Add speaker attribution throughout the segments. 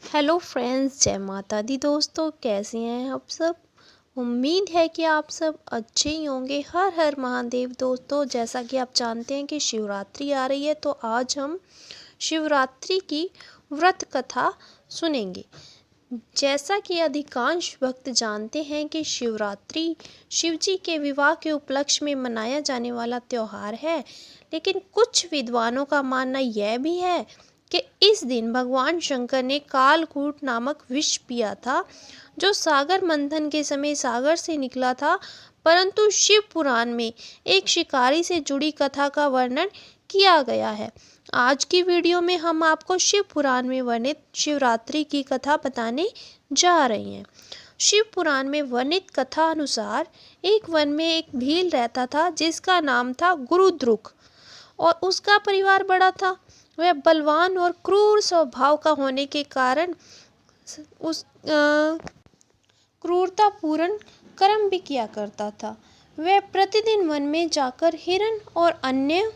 Speaker 1: Hello friends, जय माता दी। दोस्तों, कैसे हैं आप सब? उम्मीद है कि आप सब अच्छे ही होंगे। हर हर महादेव। दोस्तों, जैसा कि आप जानते हैं कि शिवरात्रि आ रही है, तो आज हम शिवरात्रि की व्रत कथा सुनेंगे। जैसा कि अधिकांश भक्त जानते हैं कि शिवरात्रि शिवजी के विवाह के उपलक्ष्य में मनाया जाने वाला त्यौहार है, लेकिन कुछ विद्वानों का मानना यह भी है कि इस दिन भगवान शंकर ने कालकूट नामक विष पिया था, जो सागर मंथन के समय सागर से निकला था। परंतु शिव पुराण में एक शिकारी से जुड़ी कथा का वर्णन किया गया है। आज की वीडियो में हम आपको शिव पुराण में वर्णित शिवरात्रि की कथा बताने जा रहे हैं। शिव पुराण में वर्णित कथा अनुसार एक वन में एक भील रहता था, जिसका नाम था गुरुद्रुक, और उसका परिवार बड़ा था। वह बलवान और क्रूर स्वभाव का होने के कारण उस क्रूरतापूर्ण कर्म भी किया करता था। वह प्रतिदिन वन में जाकर हिरण और अन्य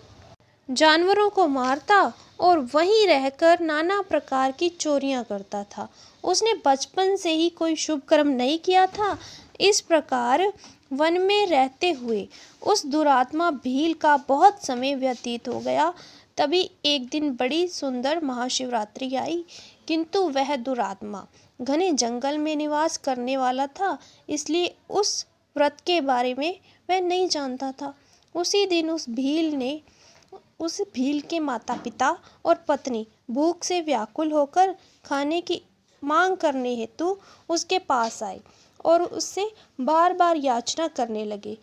Speaker 1: जानवरों को मारता और वहीं रहकर नाना प्रकार की चोरियां करता था। उसने बचपन से ही कोई शुभ कर्म नहीं किया था। इस प्रकार वन में रहते हुए उस दुरात्मा भील का बहुत समय व्यतीत हो गया। तभी एक दिन बड़ी सुंदर महाशिवरात्रि आई, किंतु वह दुरात्मा घने जंगल में निवास करने वाला था, इसलिए उस व्रत के बारे में वह नहीं जानता था। उसी दिन उस भील के माता पिता और पत्नी भूख से व्याकुल होकर खाने की मांग करने हेतु उसके पास आए और उससे बार बार याचना करने लगे।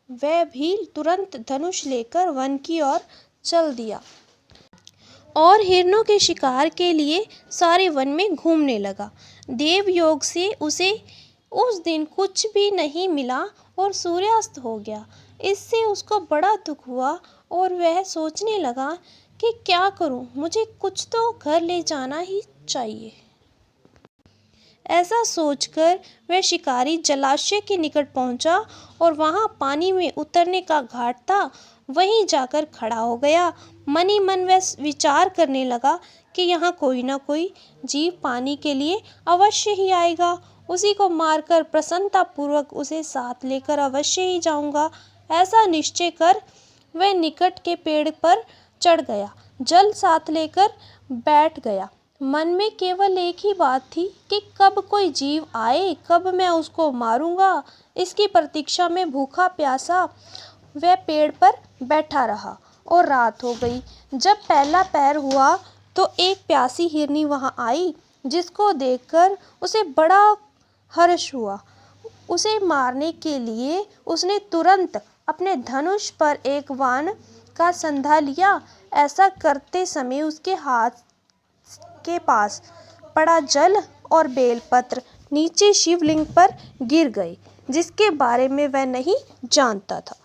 Speaker 1: वह भील तुरंत धनुष लेकर वन की ओर चल दिया और हिरणों के शिकार के लिए सारे वन में घूमने लगा। देव योग से उसे उस दिन कुछ भी नहीं मिला और सूर्यास्त हो गया। इससे उसको बड़ा दुख हुआ और वह सोचने लगा कि क्या करूं, मुझे कुछ तो घर ले जाना ही चाहिए। ऐसा सोचकर वह शिकारी जलाशय के निकट पहुंचा और वहां पानी में उतरने का घाट था, वहीं जाकर खड़ा हो गया। मन ही मन वह विचार करने लगा कि यहाँ कोई ना कोई जीव पानी के लिए अवश्य ही आएगा। उसी को मारकर प्रसन्नतापूर्वक उसे साथ लेकर अवश्य ही जाऊंगा। ऐसा निश्चय कर वह निकट के पेड़ पर चढ़ गया, जल साथ लेकर बैठ गया। मन में केवल एक ही बात थी कि कब कोई जीव आए, कब मैं उसको मारूंगा। इसकी प्रतीक्षा में भूखा प्यासा वह पेड़ पर बैठा रहा और रात हो गई। जब पहला पहर हुआ तो एक प्यासी हिरनी वहां आई, जिसको देखकर उसे बड़ा हर्ष हुआ। उसे मारने के लिए उसने तुरंत अपने धनुष पर एक बाण का संधा लिया। ऐसा करते समय उसके हाथ के पास पड़ा जल और बेलपत्र नीचे शिवलिंग पर गिर गए, जिसके बारे में वह नहीं जानता था।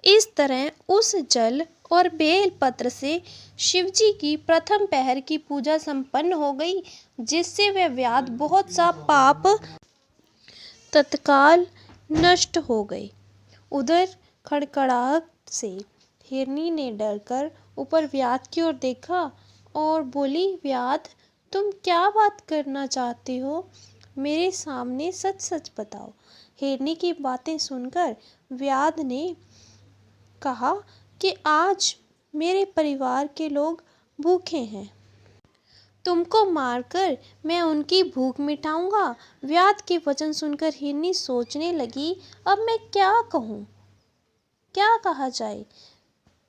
Speaker 1: इस तरह उस जल और बेलपत्र से शिवजी की प्रथम पहर की पूजा संपन्न हो गई, जिससे वह व्याध बहुत सा पाप तत्काल नष्ट हो गए। उधर खड़खड़ाहट से हिरनी ने डरकर ऊपर व्याध की ओर देखा और बोली, व्याध, तुम क्या बात करना चाहते हो? मेरे सामने सच सच बताओ। हिरनी की बातें सुनकर व्याध ने कहा कि आज मेरे परिवार के लोग भूखे हैं, तुमको मारकर मैं उनकी भूख मिटाऊंगा। व्याध के वचन सुनकर हिरनी सोचने लगी, अब मैं क्या कहूँ, क्या कहा जाए,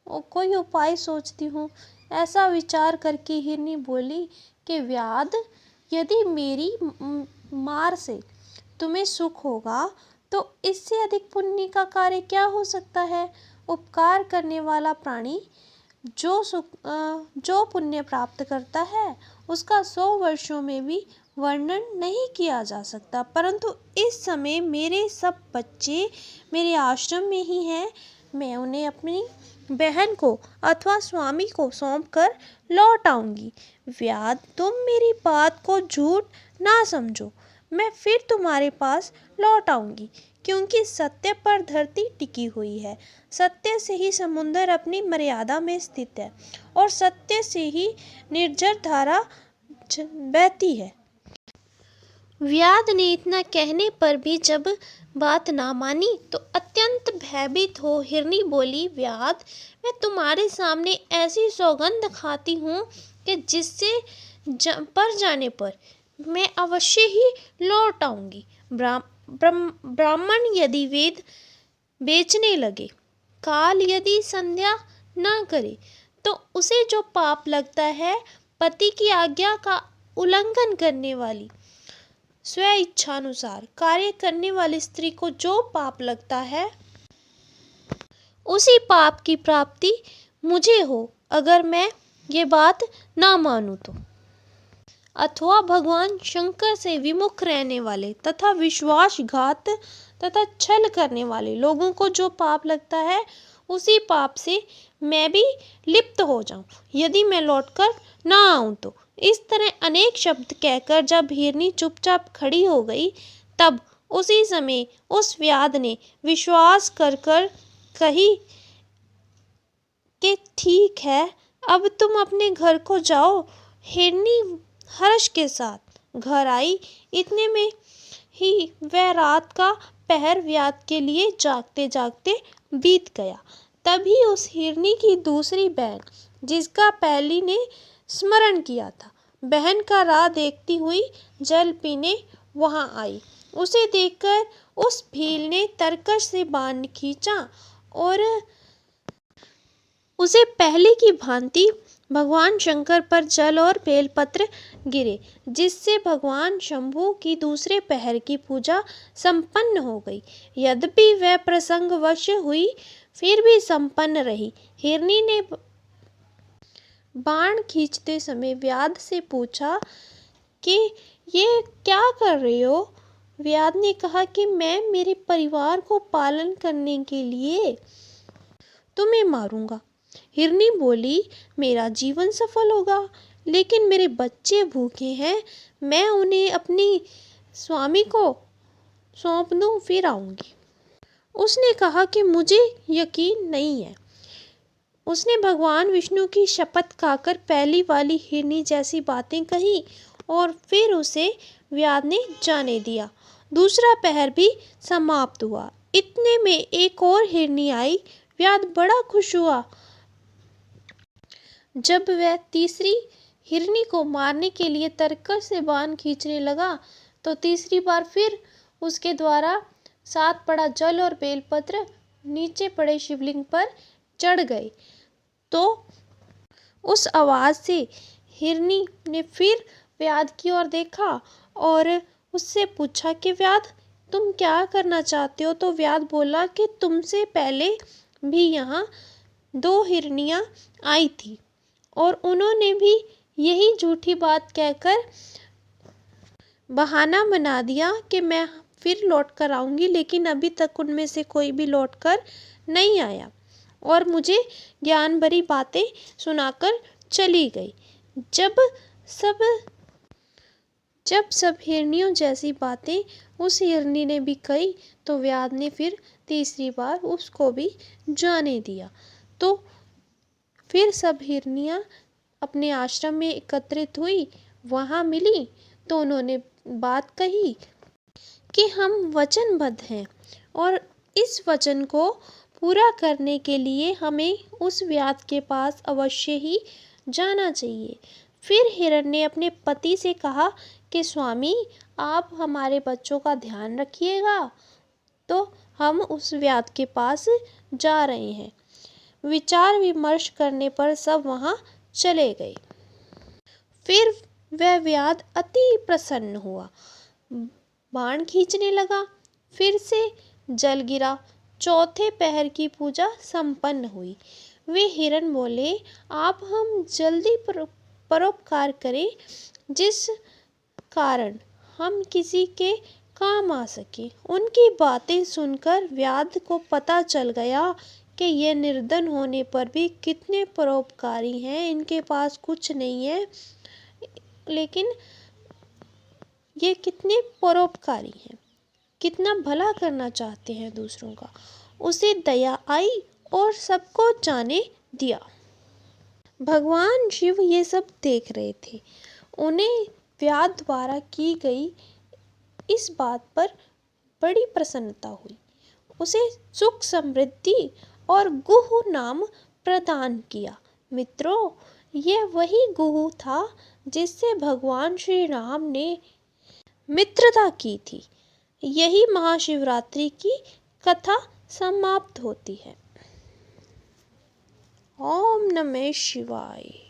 Speaker 1: कोई उपाय सोचती हूँ। ऐसा विचार करके हिरनी बोली कि व्याध, यदि मेरी मार से तुम्हें सुख होगा तो इससे अधिक पुण्य का कार्य क्या हो सकता है। उपकार करने वाला प्राणी जो पुण्य प्राप्त करता है, उसका 100 वर्षों में भी वर्णन नहीं किया जा सकता। परंतु इस समय मेरे सब बच्चे मेरे आश्रम में ही हैं। मैं उन्हें अपनी बहन को अथवा स्वामी को सौंप कर लौट आऊंगी। व्याध, तुम मेरी बात को झूठ ना समझो। मैं फिर तुम्हारे पास लौट आऊंगी, क्योंकि सत्य पर धरती टिकी हुई है। सत्य से ही समुद्र अपनी मर्यादा में स्थित है और सत्य से ही निर्झर धारा बहती है। व्याध ने इतना कहने पर भी जब बात ना मानी तो अत्यंत भयभीत हो हिरनी बोली, व्याध, मैं तुम्हारे सामने ऐसी सौगंध खाती हूँ कि जिससे पर जाने पर मैं अवश्य ही लौट आऊंगी। ब्राह्मण यदि वेद बेचने लगे, काल यदि संध्या ना करे, तो उसे जो पाप लगता है, पति की आज्ञा का उल्लंघन करने वाली, स्व इच्छानुसार कार्य करने वाली स्त्री को जो पाप लगता है, उसी पाप की प्राप्ति मुझे हो अगर मैं ये बात ना मानूं तो। अथवा भगवान शंकर से विमुख रहने वाले तथा विश्वासघात तथा छल करने वाले लोगों को जो पाप लगता है, उसी पाप से मैं भी लिप्त हो जाऊं यदि मैं लौटकर ना आऊं तो। इस तरह अनेक शब्द कहकर जब हिरनी चुपचाप खड़ी हो गई, तब उसी समय उस व्याध ने विश्वास कर कही कि ठीक है, अब तुम अपने घर को जाओ। हिरनी हर्ष के साथ घर आई। इतने में ही वह रात का पहर व्याध के लिए जागते जागते बीत गया। तभी उस हिरनी की दूसरी बहन, जिसका पहली ने स्मरण किया था, बहन का राह देखती हुई जल पीने वहां आई। उसे देखकर उस भील ने तरकश से बाण खींचा और उसे पहले की भांति भगवान शंकर पर जल और बेलपत्र गिरे, जिससे भगवान शंभु की दूसरे पहर की पूजा संपन्न हो गई। यद्यपि वह प्रसंगवश हुई, फिर भी संपन्न रही। हिरनी ने बाण खींचते समय व्याध से पूछा कि ये क्या कर रहे हो? व्याध ने कहा कि मैं मेरे परिवार को पालन करने के लिए तुम्हें मारूंगा। हिरनी बोली, मेरा जीवन सफल होगा, लेकिन मेरे बच्चे भूखे हैं, मैं उन्हें अपनी स्वामी को सौंप दूं फिर आऊंगी। उसने कहा कि मुझे यकीन नहीं है। उसने भगवान विष्णु की शपथ खाकर पहली वाली हिरनी जैसी बातें कही और फिर उसे व्याध ने जाने दिया। दूसरा पहर भी समाप्त हुआ। इतने में एक और हिरनी आई। व्याध बड़ा खुश हुआ। जब वह तीसरी हिरनी को मारने के लिए तरकश से बाण खींचने लगा, तो तीसरी बार फिर उसके द्वारा साथ पड़ा जल और बेलपत्र नीचे पड़े शिवलिंग पर चढ़ गए। तो उस आवाज से हिरनी ने फिर व्याध की ओर देखा और उससे पूछा कि व्याध, तुम क्या करना चाहते हो? तो व्याध बोला कि तुमसे पहले भी यहाँ 2 हिरनियाँ आई थी और उन्होंने भी यही झूठी बात कहकर बहाना बना दिया कि मैं फिर लौट कर आऊँगी, लेकिन अभी तक उनमें से कोई भी लौट कर नहीं आया और मुझे ज्ञान भरी बातें सुनाकर चली गई। जब सब हिरनियों जैसी बातें उस हिरनी ने भी कही, तो व्याध ने फिर तीसरी बार उसको भी जाने दिया। तो फिर सब हिरनियाँ अपने आश्रम में एकत्रित हुई, वहाँ मिली तो उन्होंने बात कही कि हम वचनबद्ध हैं और इस वचन को पूरा करने के लिए हमें उस व्याध के पास अवश्य ही जाना चाहिए। फिर हिरण ने अपने पति से कहा कि स्वामी, आप हमारे बच्चों का ध्यान रखिएगा, तो हम उस व्याध के पास जा रहे हैं। विचार विमर्श करने पर सब वहाँ चले गए। फिर वह व्याध अति प्रसन्न हुआ, बाण खींचने लगा, फिर से जल गिरा। चौथे पहर की पूजा संपन्न हुई। वे हिरण बोले, आप हम जल्दी परोपकार करें, जिस कारण हम किसी के काम आ सके। उनकी बातें सुनकर व्याध को पता चल गया कि ये निर्धन होने पर भी कितने परोपकारी हैं। इनके पास कुछ नहीं है, लेकिन ये कितने परोपकारी हैं, कितना भला करना चाहते हैं दूसरों का। उसे दया आई और सबको जाने दिया। भगवान शिव ये सब देख रहे थे। उन्हें व्यास द्वारा की गई इस बात पर बड़ी प्रसन्नता हुई। उसे सुख समृद्धि और गुह नाम प्रदान किया। मित्रों, यह वही गुह था जिससे भगवान श्री राम ने मित्रता की थी। यही महाशिवरात्रि की कथा समाप्त होती है। ओम नमः शिवाय।